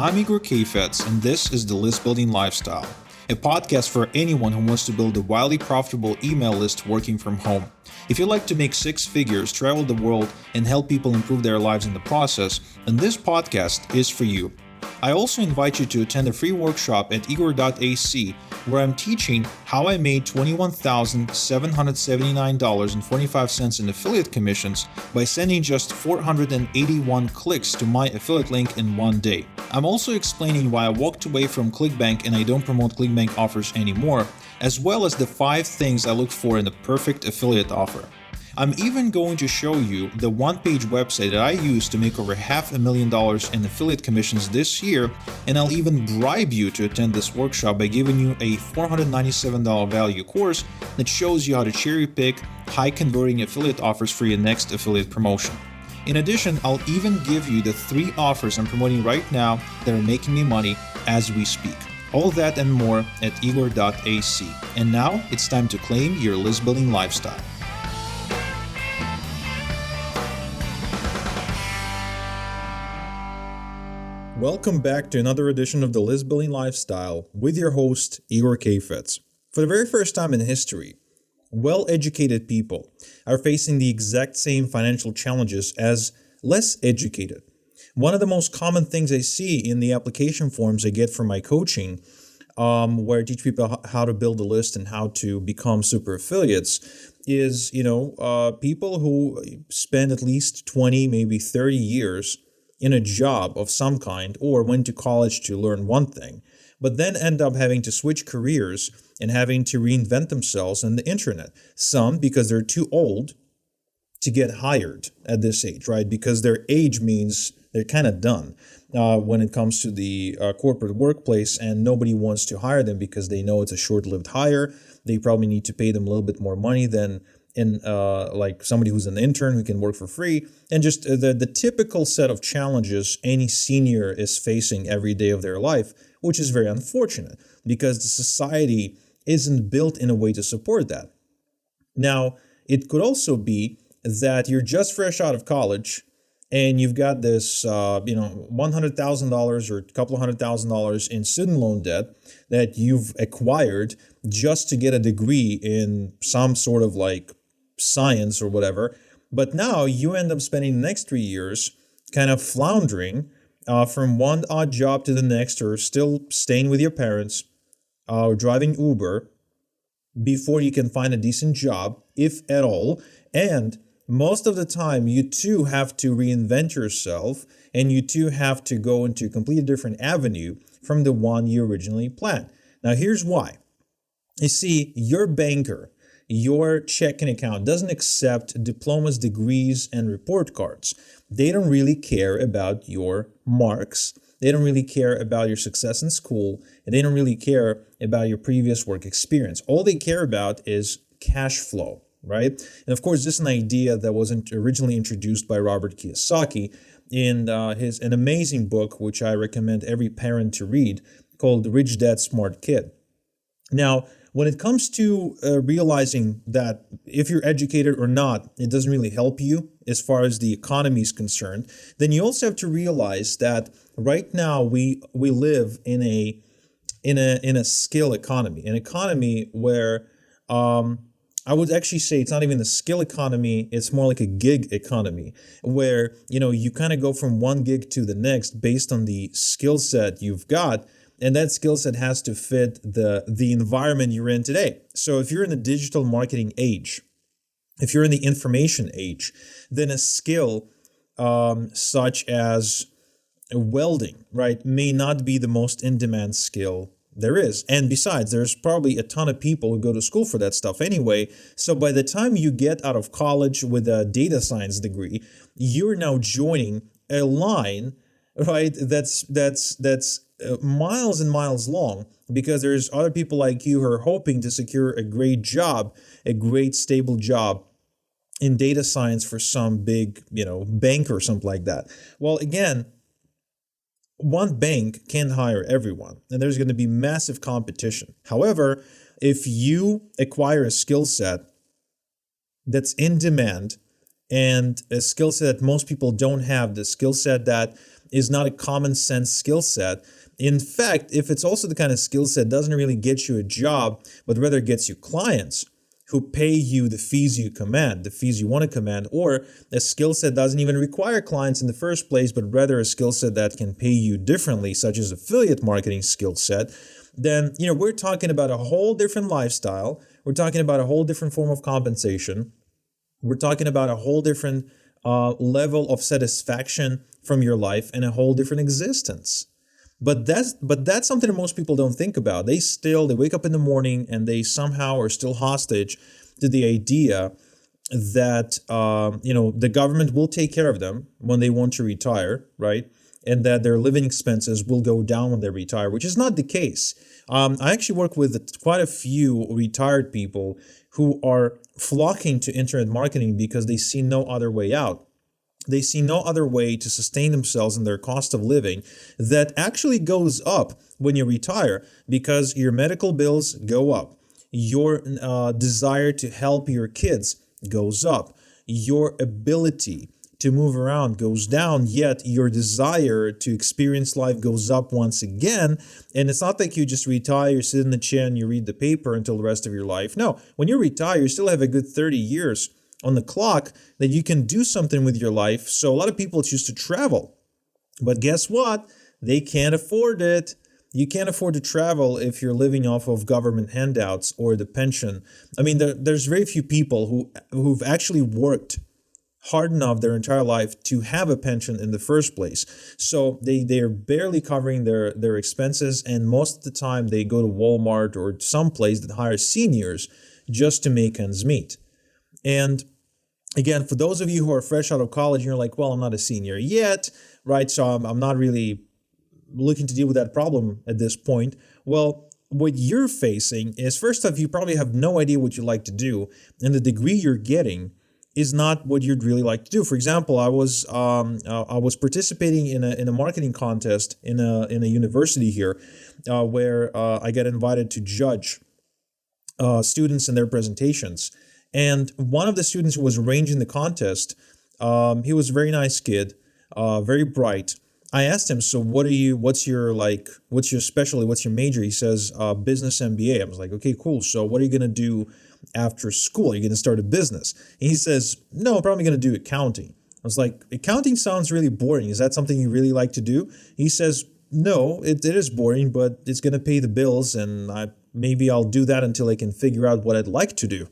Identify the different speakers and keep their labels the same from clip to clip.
Speaker 1: I'm Igor Kayfetz, and this is The List Building Lifestyle, a podcast for anyone who wants to build a wildly profitable email list working from home. If you'd like to make six figures, travel the world, and help people improve their lives in the process, then this podcast is for you. I also invite you to attend a free workshop at igor.ac where I'm teaching how I made $21,779.45 in affiliate commissions by sending just 481 clicks to my affiliate link in one day. I'm also explaining why I walked away from ClickBank and I don't promote ClickBank offers anymore, as well as the 5 things I look for in a perfect affiliate offer. I'm even going to show you the one-page website that I used to make over $500,000 in affiliate commissions this year, and I'll even bribe you to attend this workshop by giving you a $497 value course that shows you how to cherry-pick high-converting affiliate offers for your next affiliate promotion. In addition, I'll even give you the 3 offers I'm promoting right now that are making me money as we speak. All that and more at igor.ac. And now it's time to claim your list building lifestyle. Welcome back to another edition of the List Building Lifestyle with your host, Igor Kayfetz. For the very first time in history, well-educated people are facing the exact same financial challenges as less educated. One of the most common things I see in the application forms I get from my coaching, where I teach people how to build a list and how to become super affiliates, is people who spend at least 20, maybe 30 years in a job of some kind, or went to college to learn one thing, but then end up having to switch careers and having to reinvent themselves on the internet. Some because they're too old to get hired at this age, right? Because their age means they're kind of done when it comes to the corporate workplace, and nobody wants to hire them because they know it's a short-lived hire. They probably need to pay them a little bit more money than like somebody who's an intern who can work for free, and just the typical set of challenges any senior is facing every day of their life, which is very unfortunate because the society isn't built in a way to support that. Now, it could also be that you're just fresh out of college and you've got this, $100,000 or a couple of $100,000 in student loan debt that you've acquired just to get a degree in some sort of like science or whatever. But now you end up spending the next 3 years kind of floundering from one odd job to the next, or still staying with your parents or driving Uber before you can find a decent job, if at all. And most of the time, you too have to reinvent yourself, and you too have to go into a completely different avenue from the one you originally planned. Now, here's why. You see, your banker, your checking account doesn't accept diplomas, degrees, and report cards. They don't really care about your marks. They don't really care about your success in school, and they don't really care about your previous work experience. All they care about is cash flow, right? And of course, this is an idea that wasn't originally introduced by Robert Kiyosaki in an amazing book, which I recommend every parent to read, called Rich Dad, Smart Kid. Now, when it comes to realizing that if you're educated or not, it doesn't really help you as far as the economy is concerned, then you also have to realize that right now we live in a skill economy, an economy where I would actually say it's not even a skill economy, it's more like a gig economy, where you kind of go from one gig to the next based on the skill set you've got. And that skill set has to fit the environment you're in today. So if you're in the digital marketing age, if you're in the information age, then a skill such as welding, right, may not be the most in-demand skill there is. And besides, there's probably a ton of people who go to school for that stuff anyway. So by the time you get out of college with a data science degree, you're now joining a line, right, that's miles and miles long, because there's other people like you who are hoping to secure a great job, a great stable job in data science for some big, bank or something like that. Well, again, one bank can't hire everyone, and there's going to be massive competition. However, if you acquire a skill set that's in demand and a skill set that most people don't have, the skill set that is not a common sense skill set. In fact, if it's also the kind of skill set doesn't really get you a job, but rather gets you clients who pay you the fees you command, the fees you want to command, or a skill set doesn't even require clients in the first place, but rather a skill set that can pay you differently, such as affiliate marketing skill set, then we're talking about a whole different lifestyle. We're talking about a whole different form of compensation. We're talking about a whole different level of satisfaction from your life and a whole different existence. But that's something that most people don't think about. They wake up in the morning and they somehow are still hostage to the idea that the government will take care of them when they want to retire, right? And that their living expenses will go down when they retire, which is not the case. I actually work with quite a few retired people who are flocking to internet marketing because they see no other way out. They see no other way to sustain themselves and their cost of living that actually goes up when you retire, because your medical bills go up. Your desire to help your kids goes up. Your ability to move around goes down, yet your desire to experience life goes up once again. And it's not like you just retire, you sit in the chair and you read the paper until the rest of your life. No, when you retire, you still have a good 30 years on the clock that you can do something with your life. So a lot of people choose to travel. But guess what? They can't afford it. You can't afford to travel if you're living off of government handouts or the pension. I mean, there's very few people who've actually worked hard enough their entire life to have a pension in the first place. So they're barely covering their expenses, and most of the time they go to Walmart or someplace that hires seniors just to make ends meet. And again, for those of you who are fresh out of college, you're like, well, I'm not a senior yet, right? So I'm not really looking to deal with that problem at this point. Well, what you're facing is, first off, you probably have no idea what you like to do, and the degree you're getting is not what you'd really like to do. For example, I was participating in a marketing contest in a university here, where I got invited to judge students and their presentations. And one of the students who was arranging the contest, he was a very nice kid, very bright. I asked him, so what's your specialty? What's your major? He says, business MBA. I was like, okay, cool. So what are you going to do after school? Are you going to start a business? And he says, no, I'm probably going to do accounting. I was like, accounting sounds really boring. Is that something you really like to do? He says, no, it is boring, but it's going to pay the bills. And maybe I'll do that until I can figure out what I'd like to do.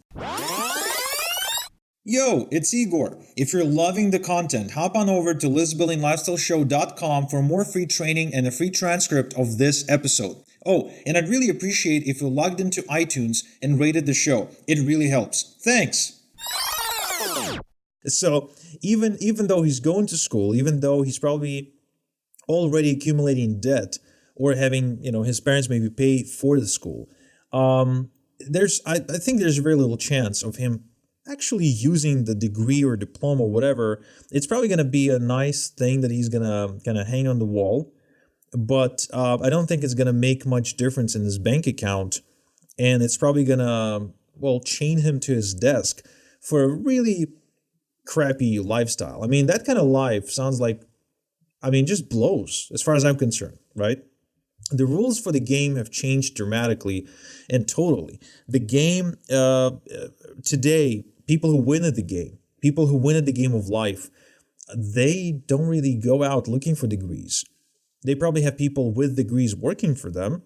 Speaker 1: Yo, it's Igor. If you're loving the content, hop on over to listbuildinglifestyleshow.com for more free training and a free transcript of this episode. Oh, and I'd really appreciate if you logged into iTunes and rated the show. It really helps. Thanks. So even though he's going to school, even though he's probably already accumulating debt or having, his parents maybe pay for the school, I think there's very little chance of him actually using the degree or diploma or whatever. It's probably going to be a nice thing that he's going to hang on the wall, but I don't think it's going to make much difference in his bank account, and it's probably going to, chain him to his desk for a really crappy lifestyle. I mean, that kind of life sounds like, just blows as far as I'm concerned, right? The rules for the game have changed dramatically and totally. The game today, people who win at the game of life, they don't really go out looking for degrees. They probably have people with degrees working for them.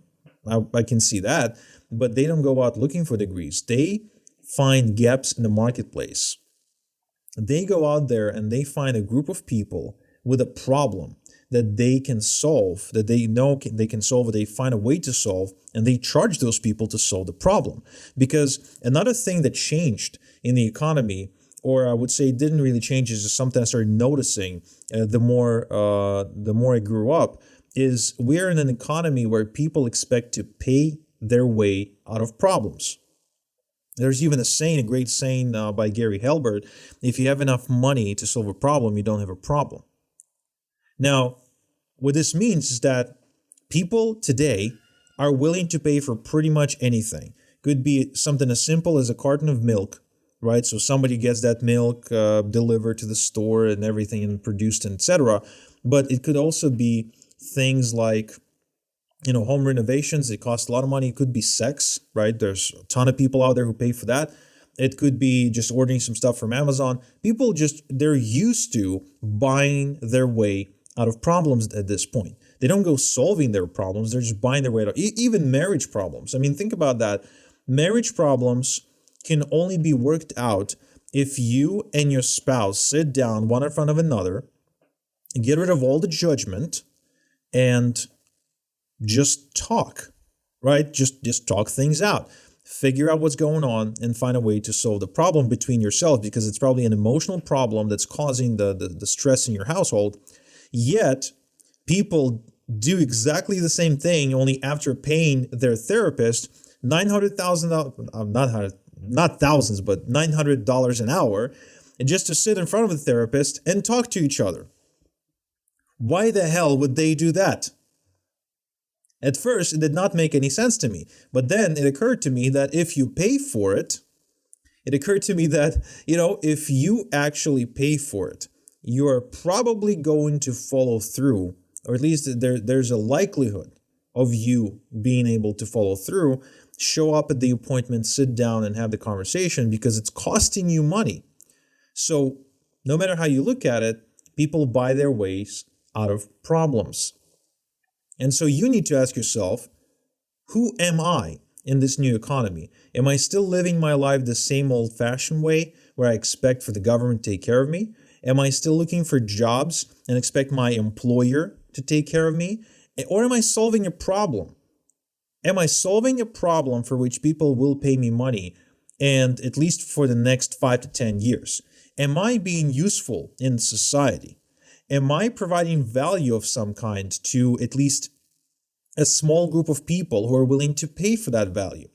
Speaker 1: I can see that, but they don't go out looking for degrees. They find gaps in the marketplace. They go out there and they find a group of people with a problem that they can solve, that they know they can solve, or they find a way to solve, and they charge those people to solve the problem. Because another thing that changed in the economy, or I would say didn't really change, is just something I started noticing the more I grew up, is we're in an economy where people expect to pay their way out of problems. There's even a great saying by Gary Halbert: if you have enough money to solve a problem, you don't have a problem. Now, what this means is that people today are willing to pay for pretty much anything. Could be something as simple as a carton of milk, right? So somebody gets that milk delivered to the store and everything and produced, etc. But it could also be things like, home renovations. It costs a lot of money. It could be sex, right? There's a ton of people out there who pay for that. It could be just ordering some stuff from Amazon. People they're used to buying their way out of problems at this point. They don't go solving their problems. They're just buying their way out. Even marriage problems. I mean, think about that. Marriage problems can only be worked out if you and your spouse sit down one in front of another, get rid of all the judgment, and just talk, right? Just talk things out. Figure out what's going on and find a way to solve the problem between yourselves, because it's probably an emotional problem that's causing the stress in your household. Yet, people do exactly the same thing, only after paying their therapist $900,000, not thousands, but $900 an hour, and just to sit in front of a therapist and talk to each other. Why the hell would they do that? At first, it did not make any sense to me. But then it occurred to me that if you pay for it, if you actually pay for it, you are probably going to follow through, or at least there's a likelihood of you being able to follow through, show up at the appointment, sit down and have the conversation, because it's costing you money. So no matter how you look at it, people buy their ways out of problems. And so you need to ask yourself, who am I in this new economy? Am I still living my life the same old-fashioned way where I expect for the government to take care of me? Am I still looking for jobs and expect my employer to take care of me? Or am I solving a problem? Am I solving a problem for which people will pay me money, and at least for the next 5 to 10 years? Am I being useful in society? Am I providing value of some kind to at least a small group of people who are willing to pay for that value?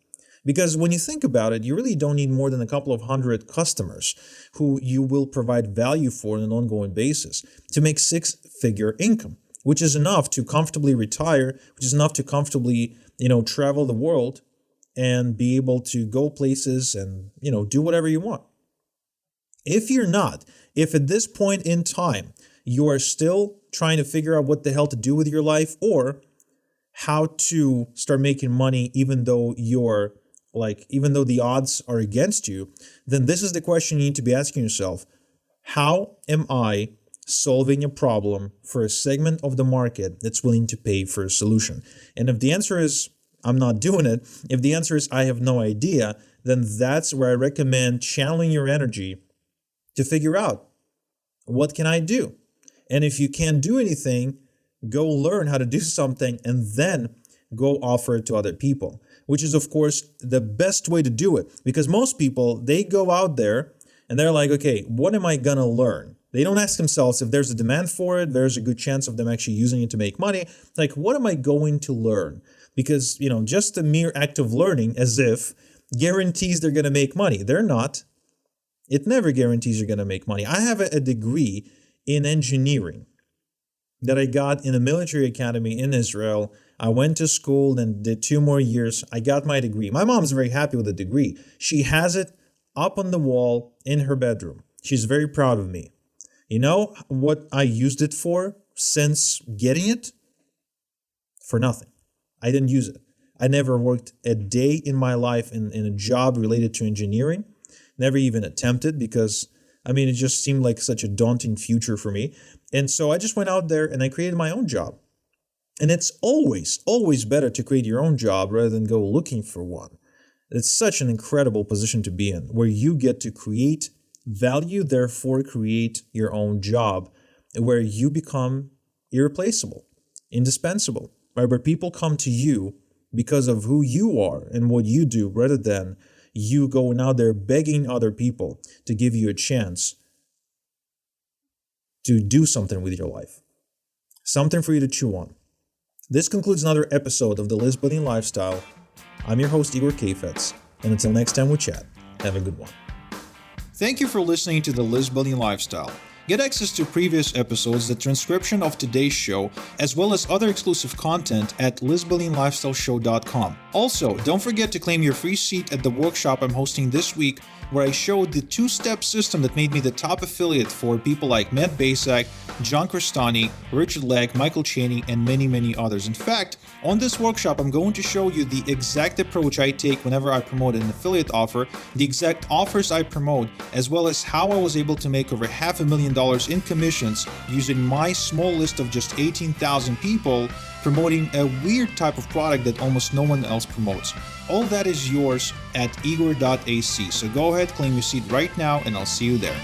Speaker 1: Because when you think about it, you really don't need more than a couple of hundred customers who you will provide value for on an ongoing basis to make six-figure income, which is enough to comfortably retire, which is enough to comfortably, travel the world and be able to go places and, do whatever you want. If at this point in time, you are still trying to figure out what the hell to do with your life, or how to start making money even though the odds are against you, then this is the question you need to be asking yourself. How am I solving a problem for a segment of the market that's willing to pay for a solution? And if the answer is, I'm not doing it, if the answer is, I have no idea, then that's where I recommend channeling your energy to figure out, what can I do? And if you can't do anything, go learn how to do something and then go offer it to other people, which is, of course, the best way to do it. Because most people, they go out there and they're like, okay, what am I going to learn? They don't ask themselves if there's a demand for it, there's a good chance of them actually using it to make money. Like, what am I going to learn? Because, just the mere act of learning as if guarantees they're going to make money. They're not. It never guarantees you're going to make money. I have a degree in engineering that I got in a military academy in Israel. I went to school and did 2 more years. I got my degree. My mom's very happy with the degree. She has it up on the wall in her bedroom. She's very proud of me. You know what I used it for since getting it? For nothing. I didn't use it. I never worked a day in my life in a job related to engineering. Never even attempted, because it just seemed like such a daunting future for me. And so I just went out there and I created my own job. And it's always, always better to create your own job rather than go looking for one. It's such an incredible position to be in, where you get to create value, therefore create your own job, where you become irreplaceable, indispensable, right? Where people come to you because of who you are and what you do, rather than you going out there begging other people to give you a chance to do something with your life. Something for you to chew on. This concludes another episode of the List Building Lifestyle. I'm your host, Igor Kheifets, and until next time we chat, have a good one. Thank you for listening to the List Building Lifestyle. Get access to previous episodes, the transcription of today's show, as well as other exclusive content at LizBallinLifestyleShow.com. Also, don't forget to claim your free seat at the workshop I'm hosting this week, where I showed the two-step system that made me the top affiliate for people like Matt Basak, John Crestani, Richard Legg, Michael Cheney, and many others. In fact, on this workshop, I'm going to show you the exact approach I take whenever I promote an affiliate offer, the exact offers I promote, as well as how I was able to make over $500,000 in commissions using my small list of just 18,000 people promoting a weird type of product that almost no one else promotes. All that is yours at igor.ac. So go ahead, claim your seat right now, and I'll see you there.